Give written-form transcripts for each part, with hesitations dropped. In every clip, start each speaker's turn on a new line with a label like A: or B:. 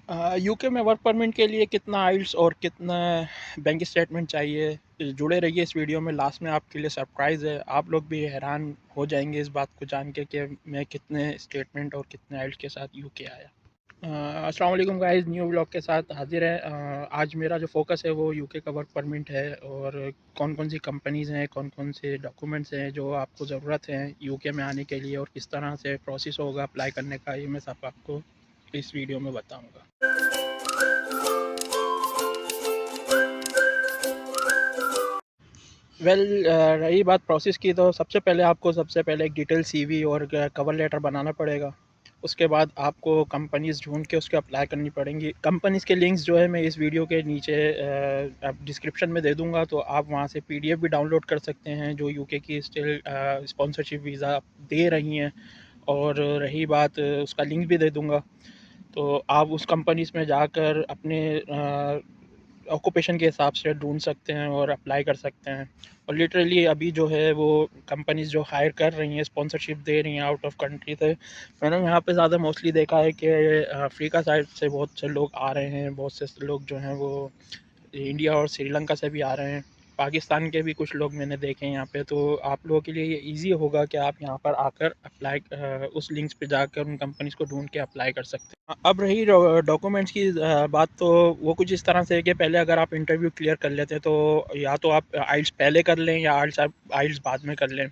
A: UK में work permit के लिए कितना आइल्स और कितना बैंक स्टेटमेंट चाहिए? जुड़े रहिए इस वीडियो में, लास्ट में आपके लिए सरप्राइज़ है। आप लोग भी हैरान हो जाएंगे इस बात को जान के कि मैं कितने स्टेटमेंट और कितने आइल्स के साथ यूके आया। अस्सलाम वालेकुम गाइस, न्यू व्लॉग के साथ हाजिर है। आज मेरा जो फोकस है वो यूके का वर्क परमिट है और कौन कौन सी कंपनीज़ हैं, कौन कौन से डॉक्यूमेंट्स हैं जो आपको ज़रूरत है यूके में आने के लिए और किस तरह से प्रोसेस होगा अप्लाई करने का, ये मैं सब आपको इस वीडियो में बताऊँगा। वेल रही बात प्रोसेस की, तो सबसे पहले एक डिटेल सीवी और कवर लेटर बनाना पड़ेगा। उसके बाद आपको कंपनीज़ ढूंढ के उसके अप्लाई करनी पड़ेंगी। कंपनीज़ के लिंक्स जो है मैं इस वीडियो के नीचे डिस्क्रिप्शन में दे दूंगा, तो आप वहां से पीडीएफ भी डाउनलोड कर सकते हैं जो यूके की स्टिल स्पॉन्सरशिप वीज़ा दे रही हैं। और रही बात उसका लिंक भी दे दूंगा, तो आप उस कंपनीज़ में जाकर अपने ऑक्यूपेशन के हिसाब से ढूंढ सकते हैं और अप्लाई कर सकते हैं। और लिटरली अभी जो है वो कंपनीज़ जो हायर कर रही हैं, स्पॉन्सरशिप दे रही हैं आउट ऑफ कंट्री से, मैंने यहाँ पे ज़्यादा मोस्टली देखा है कि अफ्रीका साइड से बहुत से लोग आ रहे हैं, बहुत से लोग जो हैं वो इंडिया और श्रीलंका से भी आ रहे हैं, पाकिस्तान के भी कुछ लोग मैंने देखे हैं यहाँ पे। तो आप लोगों के लिए ये ईज़ी होगा कि आप यहाँ पर आकर अप्लाई उस लिंक्स पे जाकर उन कंपनीज़ को ढूंढ के अप्लाई कर सकते हैं। अब रही डॉक्यूमेंट्स की बात, तो वो कुछ इस तरह से है कि पहले अगर आप इंटरव्यू क्लियर कर लेते हैं तो या तो आप आइल्स पहले कर लें या आइल्स बाद में कर लें।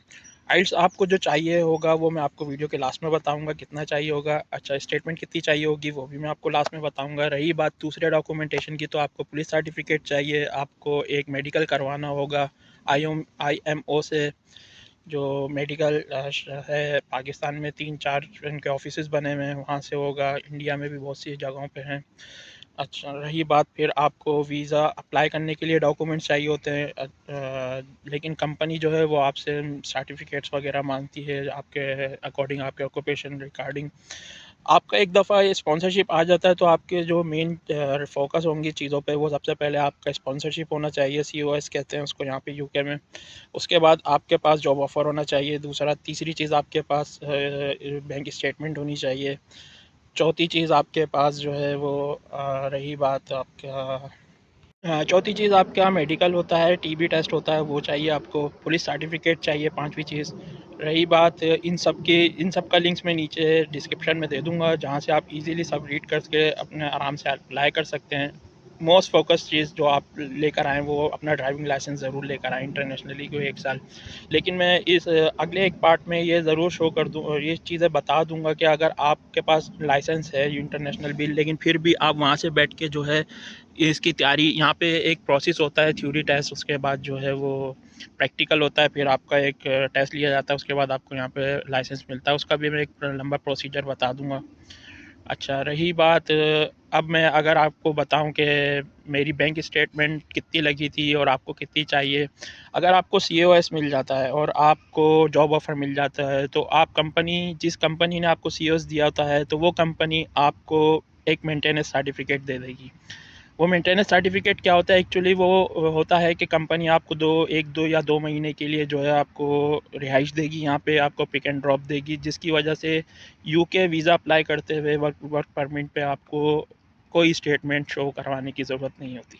A: आइल्स आपको जो चाहिए होगा वो मैं आपको वीडियो के लास्ट में बताऊंगा कितना चाहिए होगा। अच्छा, स्टेटमेंट कितनी चाहिए होगी वो भी मैं आपको लास्ट में बताऊंगा। रही बात दूसरे डॉक्यूमेंटेशन की, तो आपको पुलिस सर्टिफिकेट चाहिए, आपको एक मेडिकल करवाना होगा IMO से, जो मेडिकल है पाकिस्तान में 3-4 इनके ऑफिसेज बने हुए हैं, वहाँ से होगा। इंडिया में भी बहुत सी जगहों पे हैं। अच्छा, रही बात फिर आपको वीज़ा अप्लाई करने के लिए डॉक्यूमेंट्स चाहिए होते हैं, लेकिन कंपनी जो है वो आपसे सर्टिफिकेट्स वगैरह मांगती है आपके अकॉर्डिंग, आपके ऑक्यूपेशन रिगार्डिंग। आपका एक दफ़ा ये स्पॉन्सरशिप आ जाता है तो आपके जो मेन फोकस होंगी चीज़ों पे, वो सबसे पहले आपका स्पॉन्सरशिप होना चाहिए, COS कहते हैं उसको यहाँ पे यूके में। उसके बाद आपके पास जॉब ऑफ़र होना चाहिए। तीसरी चीज़ आपके पास बैंक स्टेटमेंट होनी चाहिए। चौथी चीज़ आपके पास जो है वो रही बात आपका चौथी चीज़ आपका मेडिकल होता है, टीबी टेस्ट होता है, वो चाहिए आपको। पुलिस सर्टिफिकेट चाहिए, पांचवी चीज़। रही बात इन सब का लिंक्स मैं नीचे डिस्क्रिप्शन में दे दूंगा, जहां से आप इजीली सब रीड करके अपने आराम से अप्लाई कर सकते हैं। मोस्ट फोकस चीज़ जो आप लेकर आएँ वो अपना ड्राइविंग लाइसेंस ज़रूर लेकर आएँ, इंटरनेशनली कोई 1 साल। लेकिन मैं इस अगले एक पार्ट में ये ज़रूर शो कर दूँ और ये चीज़ें बता दूंगा कि अगर आपके पास लाइसेंस है इंटरनेशनल भी, लेकिन फिर भी आप वहाँ से बैठ के जो है इसकी तैयारी, यहाँ पे एक प्रोसेस होता है थ्योरी टेस्ट, उसके बाद जो है वो प्रैक्टिकल होता है, फिर आपका एक टेस्ट लिया जाता है, उसके बाद आपको यहाँ पे लाइसेंस मिलता है। उसका भी मैं एक लंबा प्रोसीजर बता दूंगा। अच्छा, रही बात अब मैं अगर आपको बताऊं कि मेरी बैंक स्टेटमेंट कितनी लगी थी और आपको कितनी चाहिए। अगर आपको COS मिल जाता है और आपको जॉब ऑफ़र मिल जाता है, तो जिस कंपनी ने आपको COS दिया होता है, तो वो कंपनी आपको एक मेंटेनेंस सर्टिफिकेट दे देगी। वो मेंटेनेंस सर्टिफिकेट क्या होता है एक्चुअली, वो होता है कि कंपनी आपको 2 महीने के लिए जो है आपको रिहाइश देगी, यहाँ पे आपको पिक एंड ड्रॉप देगी, जिसकी वजह से यूके वीज़ा अप्लाई करते हुए वर्क परमिट पे आपको कोई स्टेटमेंट शो करवाने की ज़रूरत नहीं होती।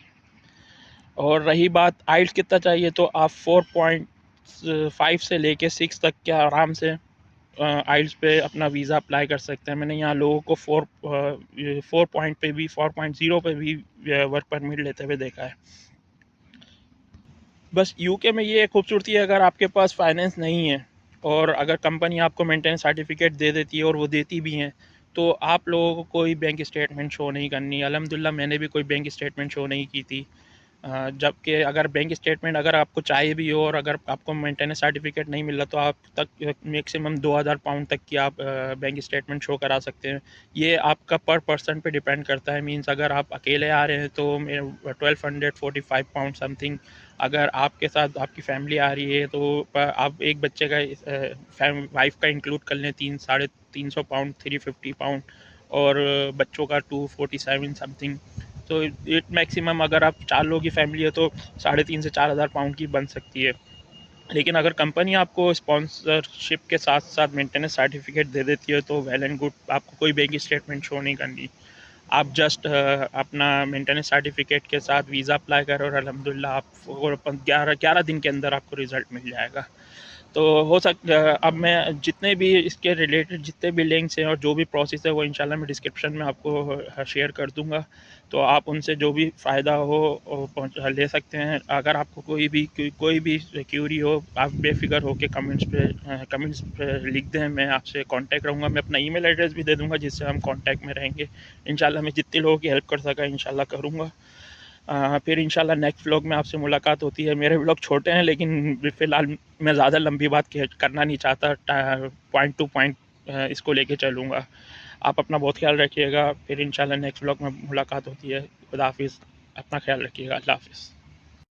A: और रही बात आइल्स कितना चाहिए, तो आप 4.5 से लेके 6 तक के आराम से आइल्स पे अपना वीज़ा अप्लाई कर सकते हैं। मैंने यहाँ लोगों को 4.0 पे भी वर्क परमिट लेते हुए देखा है। बस यूके में ये खूबसूरती है, अगर आपके पास फाइनेंस नहीं है और अगर कंपनी आपको मेंटेनेंस सर्टिफिकेट दे देती है, और वो देती भी हैं, तो आप लोगों को कोई बैंक स्टेटमेंट शो नहीं करनी। अल्हम्दुलिल्लाह मैंने भी कोई बैंक स्टेटमेंट शो नहीं की थी। जबकि अगर बैंक स्टेटमेंट अगर आपको चाहिए भी हो और अगर आपको मेंटेनेंस सर्टिफिकेट नहीं मिल रहा, तो आप तक मैक्सिमम 2000 पाउंड तक की आप बैंक स्टेटमेंट शो करा सकते हैं। ये आपका पर पर्सन पे डिपेंड करता है। मींस अगर आप अकेले आ रहे हैं तो 1245 पाउंड समथिंग। अगर आपके साथ आपकी फैमिली आ रही है तो आप एक बच्चे का वाइफ का इंक्लूड कर लें, 300 350 पाउंड, 350 पाउंड, और बच्चों का 247 समथिंग। तो इट मैक्सिमम अगर आप 4 लोगों की फैमिली है तो 3,500 से 4,000 पाउंड की बन सकती है। लेकिन अगर कंपनी आपको स्पॉन्सरशिप के साथ साथ मेंटेनेंस सर्टिफिकेट दे देती है तो वेल एंड गुड, आपको कोई बैंक स्टेटमेंट शो नहीं करनी। आप जस्ट अपना मेंटेनेंस सर्टिफिकेट के साथ वीज़ा अप्लाई करो और अल्हम्दुलिल्लाह आपको 11 दिन के अंदर आपको रिज़ल्ट मिल जाएगा। तो हो अब मैं जितने भी इसके रिलेटेड जितने भी लिंक्स हैं और जो भी प्रोसेस है वो इंशाल्लाह मैं डिस्क्रिप्शन में आपको शेयर कर दूँगा। तो आप उनसे जो भी फ़ायदा हो वो ले सकते हैं। अगर आपको कोई भी क्यूरी हो, आप बेफ़िक्र होके कमेंट्स पे लिख दें, मैं आपसे कॉन्टैक्ट रहूँगा। मैं अपना ईमेल एड्रेस भी दे दूँगा जिससे हम कॉन्टैक्ट में रहेंगे। इंशाल्लाह मैं जितने लोगों की हेल्प कर सका इंशाल्लाह करूँगा। फिर इंशाल्लाह नेक्स्ट व्लॉग में आपसे मुलाकात होती है। मेरे व्लॉग छोटे हैं लेकिन फ़िलहाल मैं ज़्यादा लंबी बात करना नहीं चाहता, पॉइंट टू पॉइंट इसको लेके चलूँगा। आप अपना बहुत ख्याल रखिएगा। फिर इंशाल्लाह नेक्स्ट व्लॉग में मुलाकात होती है। खुदा हाफ़िज़। अपना ख्याल रखिएगा। अल्लाह हाफ़िज़।